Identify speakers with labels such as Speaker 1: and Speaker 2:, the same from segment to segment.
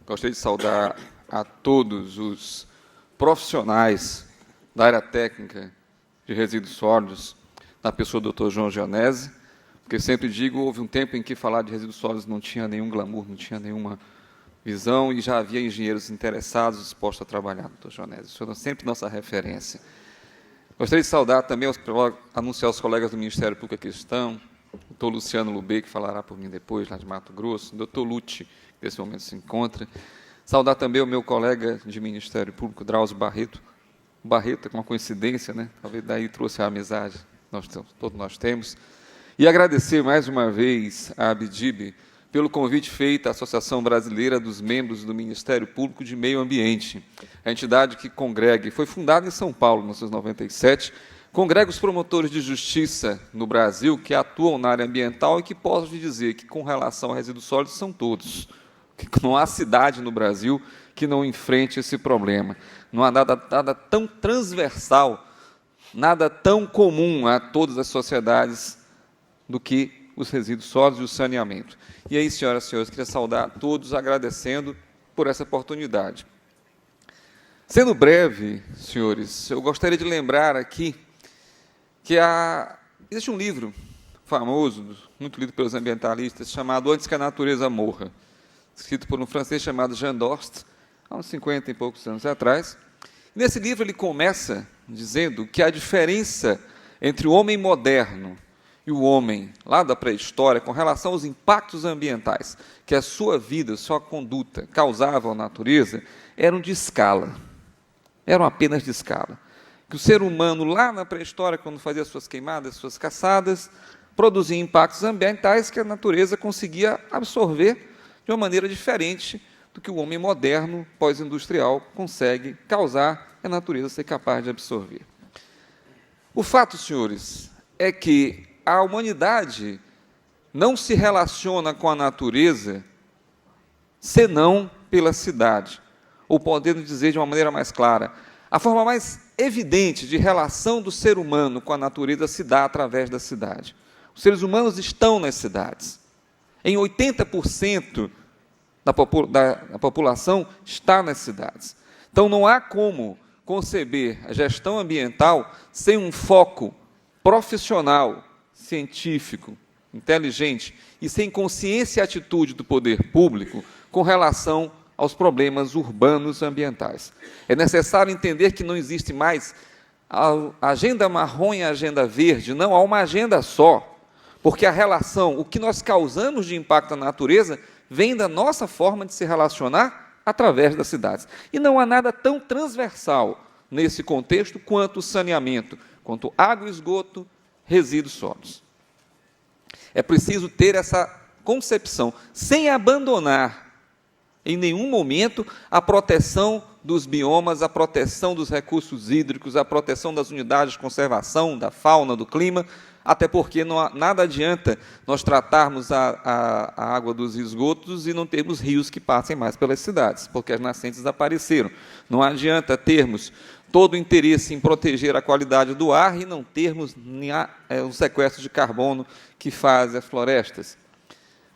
Speaker 1: Gostaria de saudar a todos os profissionais da área técnica de resíduos sólidos, na pessoa do Dr. João Gionese, porque sempre digo, houve um tempo em que falar de resíduos sólidos não tinha nenhum glamour, não tinha nenhuma visão, e já havia engenheiros interessados, dispostos a trabalhar, Dr. Gionese. O senhor é sempre nossa referência. Gostaria de saudar também, anunciar aos colegas do Ministério Público que estão, o doutor Luciano Lubê, que falará por mim depois, lá de Mato Grosso, o doutor Lute, que nesse momento se encontra. Saudar também o meu colega de Ministério Público, Drauzio Barreto. O Barreto, com uma coincidência, né? Talvez daí trouxe a amizade que todos nós temos. E agradecer mais uma vez à ABDIB pelo convite feito à Associação Brasileira dos Membros do Ministério Público de Meio Ambiente, a entidade que congrega, foi fundada em São Paulo, em 1997, congrega os promotores de justiça no Brasil que atuam na área ambiental e que posso lhe dizer que, com relação a resíduos sólidos, são todos. Que não há cidade no Brasil que não enfrente esse problema. Não há nada tão transversal, nada tão comum a todas as sociedades do que os resíduos sólidos e o saneamento. E aí, senhoras e senhores, queria saudar a todos, agradecendo por essa oportunidade. Sendo breve, senhores, eu gostaria de lembrar aqui que existe um livro famoso, muito lido pelos ambientalistas, chamado Antes que a Natureza Morra, escrito por um francês chamado Jean Dorst, há uns 50 e poucos anos atrás. Nesse livro ele começa dizendo que a diferença entre o homem moderno e o homem lá da pré-história, com relação aos impactos ambientais que a sua vida, sua conduta causavam à natureza, eram de escala. Eram apenas de escala. Que o ser humano, lá na pré-história, quando fazia suas queimadas, suas caçadas, produzia impactos ambientais que a natureza conseguia absorver de uma maneira diferente do que o homem moderno, pós-industrial, consegue causar e a natureza ser capaz de absorver. O fato, senhores, é que a humanidade não se relaciona com a natureza senão pela cidade. Ou podendo dizer de uma maneira mais clara, a forma mais evidente de relação do ser humano com a natureza se dá através da cidade. Os seres humanos estão nas cidades. Em 80% da população está nas cidades. Então, não há como conceber a gestão ambiental sem um foco profissional, científico, inteligente e sem consciência e atitude do poder público com relação aos problemas urbanos ambientais. É necessário entender que não existe mais a agenda marrom e a agenda verde, não, há uma agenda só, porque a relação, o que nós causamos de impacto na natureza, vem da nossa forma de se relacionar através das cidades. E não há nada tão transversal nesse contexto quanto o saneamento, quanto água e esgoto, resíduos sólidos. É preciso ter essa concepção, sem abandonar em nenhum momento a proteção dos biomas, a proteção dos recursos hídricos, a proteção das unidades de conservação, da fauna, do clima, até porque nada adianta nós tratarmos a água dos esgotos e não termos rios que passem mais pelas cidades, porque as nascentes desapareceram. Não adianta termos todo o interesse em proteger a qualidade do ar e não termos o sequestro de carbono que faz as florestas.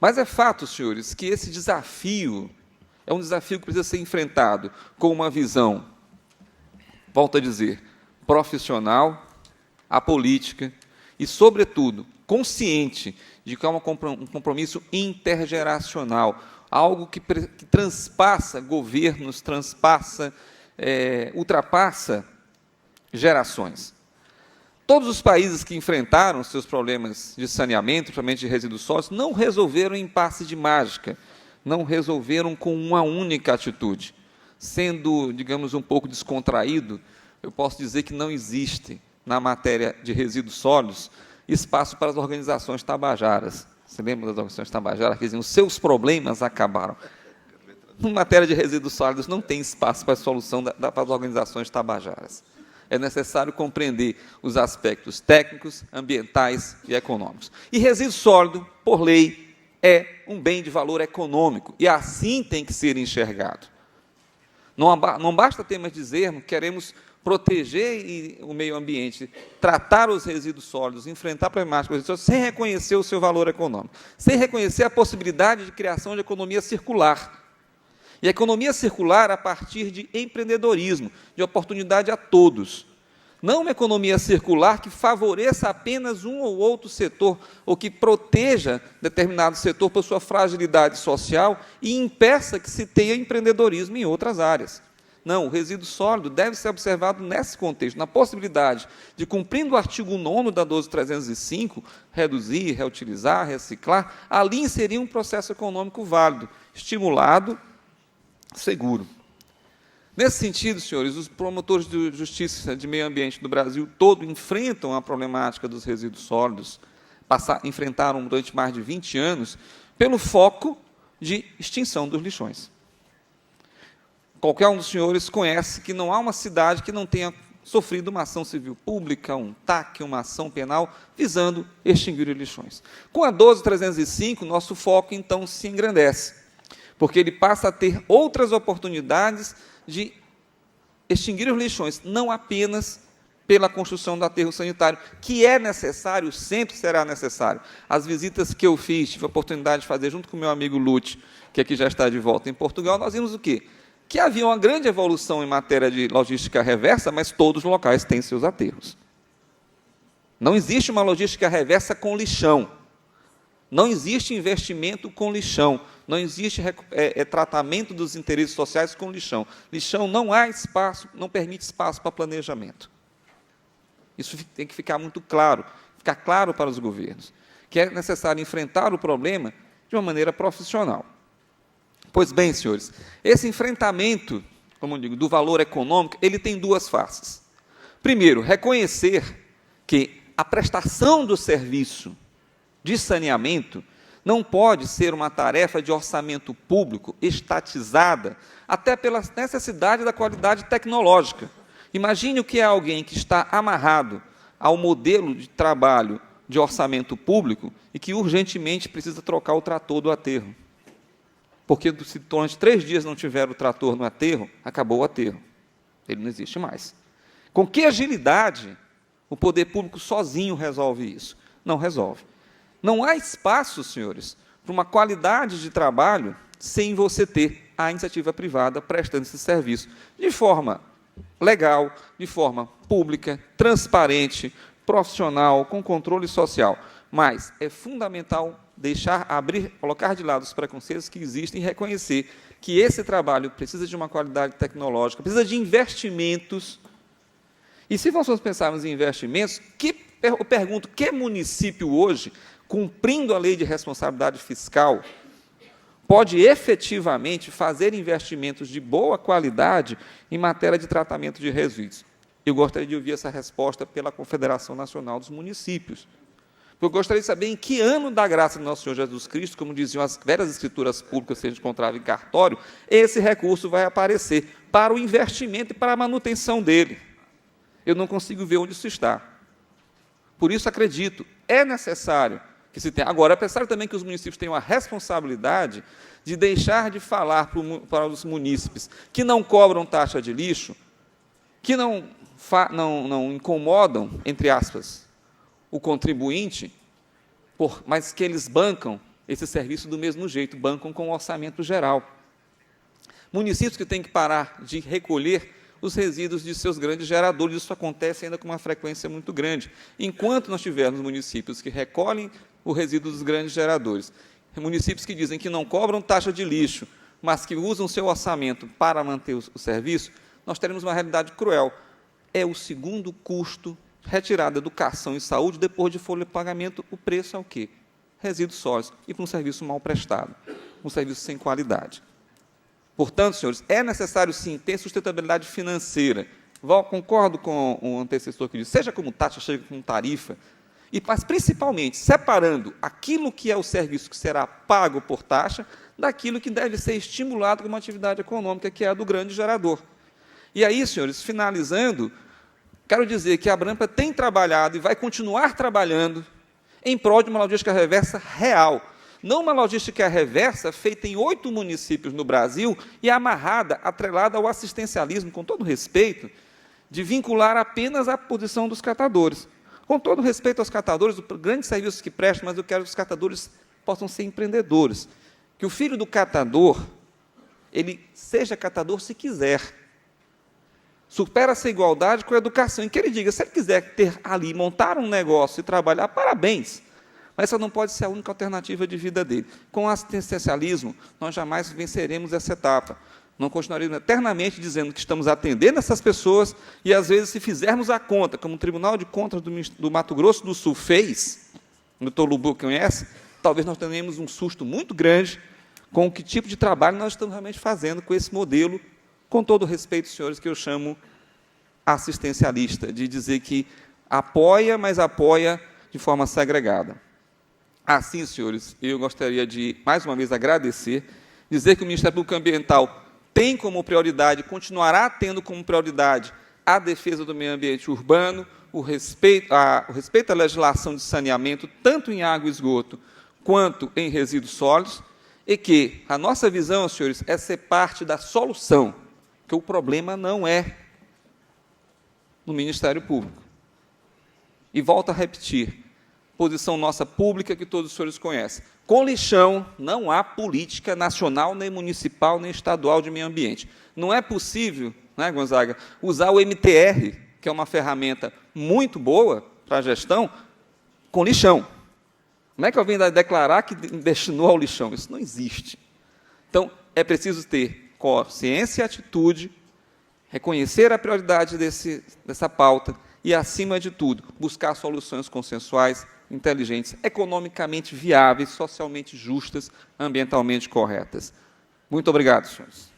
Speaker 1: Mas é fato, senhores, que esse desafio é um desafio que precisa ser enfrentado com uma visão, volto a dizer, profissional, apolítica e, sobretudo, consciente de que é um compromisso intergeracional, algo que transpassa governos, ultrapassa gerações. Todos os países que enfrentaram seus problemas de saneamento, principalmente de resíduos sólidos, não resolveram em passe de mágica, não resolveram com uma única atitude. Sendo, digamos, um pouco descontraído, eu posso dizer que não existe, na matéria de resíduos sólidos, espaço para as organizações tabajaras. Você lembra das organizações tabajaras que diziam, os seus problemas acabaram? Na matéria de resíduos sólidos, não tem espaço para a solução para as organizações tabajaras. É necessário compreender os aspectos técnicos, ambientais e econômicos. E resíduo sólido, por lei, é um bem de valor econômico, e assim tem que ser enxergado. Não basta apenas dizermos que queremos proteger o meio ambiente, tratar os resíduos sólidos, enfrentar a problemática dos resíduos sólidos, sem reconhecer o seu valor econômico, sem reconhecer a possibilidade de criação de economia circular. E a economia circular a partir de empreendedorismo, de oportunidade a todos. Não uma economia circular que favoreça apenas um ou outro setor, ou que proteja determinado setor por sua fragilidade social e impeça que se tenha empreendedorismo em outras áreas. Não, o resíduo sólido deve ser observado nesse contexto, na possibilidade de, cumprindo o artigo 9º da 12.305, reduzir, reutilizar, reciclar, ali inserir um processo econômico válido, estimulado, seguro. Nesse sentido, senhores, os promotores de justiça de meio ambiente do Brasil todo enfrentam a problemática dos resíduos sólidos, enfrentaram durante mais de 20 anos, pelo foco de extinção dos lixões. Qualquer um dos senhores conhece que não há uma cidade que não tenha sofrido uma ação civil pública, um TAC, uma ação penal, visando extinguir os lixões. Com a 12.305, nosso foco, então, se engrandece, porque ele passa a ter outras oportunidades de extinguir os lixões, não apenas pela construção do aterro sanitário, que é necessário, sempre será necessário. As visitas que eu fiz, tive a oportunidade de fazer junto com o meu amigo Lute, que aqui já está de volta em Portugal, nós vimos o quê? Que havia uma grande evolução em matéria de logística reversa, mas todos os locais têm seus aterros. Não existe uma logística reversa com lixão. Não existe investimento com lixão. Não existe tratamento dos interesses sociais com lixão. Lixão não há espaço, não permite espaço para planejamento. Isso tem que ficar muito claro, ficar claro para os governos, que é necessário enfrentar o problema de uma maneira profissional. Pois bem, senhores, esse enfrentamento, como eu digo, do valor econômico, ele tem duas faces. Primeiro, reconhecer que a prestação do serviço de saneamento não pode ser uma tarefa de orçamento público estatizada, até pela necessidade da qualidade tecnológica. Imagine o que é alguém que está amarrado ao modelo de trabalho de orçamento público e que urgentemente precisa trocar o trator do aterro. Porque se durante 3 dias não tiver o trator no aterro, acabou o aterro. Ele não existe mais. Com que agilidade o poder público sozinho resolve isso? Não resolve. Não há espaço, senhores, para uma qualidade de trabalho sem você ter a iniciativa privada prestando esse serviço de forma legal, de forma pública, transparente, profissional, com controle social. Mas é fundamental colocar de lado os preconceitos que existem e reconhecer que esse trabalho precisa de uma qualidade tecnológica, precisa de investimentos. E se nós pensarmos em investimentos, eu pergunto, que município hoje, cumprindo a lei de responsabilidade fiscal, pode efetivamente fazer investimentos de boa qualidade em matéria de tratamento de resíduos? Eu gostaria de ouvir essa resposta pela Confederação Nacional dos Municípios. Eu gostaria de saber em que ano da graça do nosso Senhor Jesus Cristo, como diziam as velhas escrituras públicas que a gente encontrava em cartório, esse recurso vai aparecer para o investimento e para a manutenção dele. Eu não consigo ver onde isso está. Por isso, acredito, é necessário que se tenha. Agora, é necessário também que os municípios tenham a responsabilidade de deixar de falar para os munícipes que não cobram taxa de lixo, que não incomodam, entre aspas, o contribuinte, mas que eles bancam esse serviço do mesmo jeito, bancam com o orçamento geral. Municípios que têm que parar de recolher os resíduos de seus grandes geradores, isso acontece ainda com uma frequência muito grande. Enquanto nós tivermos municípios que recolhem o resíduo dos grandes geradores, municípios que dizem que não cobram taxa de lixo, mas que usam seu orçamento para manter o serviço, nós teremos uma realidade cruel. É o segundo custo retirada educação e saúde, depois de folha de pagamento, o preço é o quê? Resíduos sólidos, e para um serviço mal prestado, um serviço sem qualidade. Portanto, senhores, é necessário, sim, ter sustentabilidade financeira. Concordo com o antecessor que disse, seja como taxa, seja como tarifa, mas, principalmente, separando aquilo que é o serviço que será pago por taxa, daquilo que deve ser estimulado como atividade econômica, que é a do grande gerador. E aí, senhores, finalizando, quero dizer que a Abrampa tem trabalhado e vai continuar trabalhando em prol de uma logística reversa real. Não uma logística reversa feita em 8 municípios no Brasil e amarrada, atrelada ao assistencialismo, com todo respeito, de vincular apenas a posição dos catadores. Com todo respeito aos catadores, o grande serviço que prestam, mas eu quero que os catadores possam ser empreendedores. Que o filho do catador ele seja catador se quiser. Supera-se a igualdade com a educação, em que ele diga, se ele quiser ter ali, montar um negócio e trabalhar, parabéns, mas essa não pode ser a única alternativa de vida dele. Com o assistencialismo, nós jamais venceremos essa etapa. Não continuaremos eternamente dizendo que estamos atendendo essas pessoas e, às vezes, se fizermos a conta, como o Tribunal de Contas do Mato Grosso do Sul fez, o doutor Lubu conhece, talvez nós tenhamos um susto muito grande com que tipo de trabalho nós estamos realmente fazendo com esse modelo, com todo o respeito, senhores, que eu chamo assistencialista, de dizer que apoia, mas apoia de forma segregada. Assim, senhores, eu gostaria de, mais uma vez, agradecer, dizer que o Ministério Público Ambiental tem como prioridade, continuará tendo como prioridade, a defesa do meio ambiente urbano, o respeito à legislação de saneamento, tanto em água e esgoto, quanto em resíduos sólidos, e que a nossa visão, senhores, é ser parte da solução, que o problema não é no Ministério Público. E volto a repetir, posição nossa pública que todos os senhores conhecem. Com lixão, não há política nacional, nem municipal, nem estadual de meio ambiente. Não é possível, né, Gonzaga, usar o MTR, que é uma ferramenta muito boa para a gestão, com lixão. Como é que alguém vai declarar que destinou ao lixão? Isso não existe. Então, é preciso ter consciência e atitude, reconhecer a prioridade dessa pauta e, acima de tudo, buscar soluções consensuais, inteligentes, economicamente viáveis, socialmente justas, ambientalmente corretas. Muito obrigado, senhores.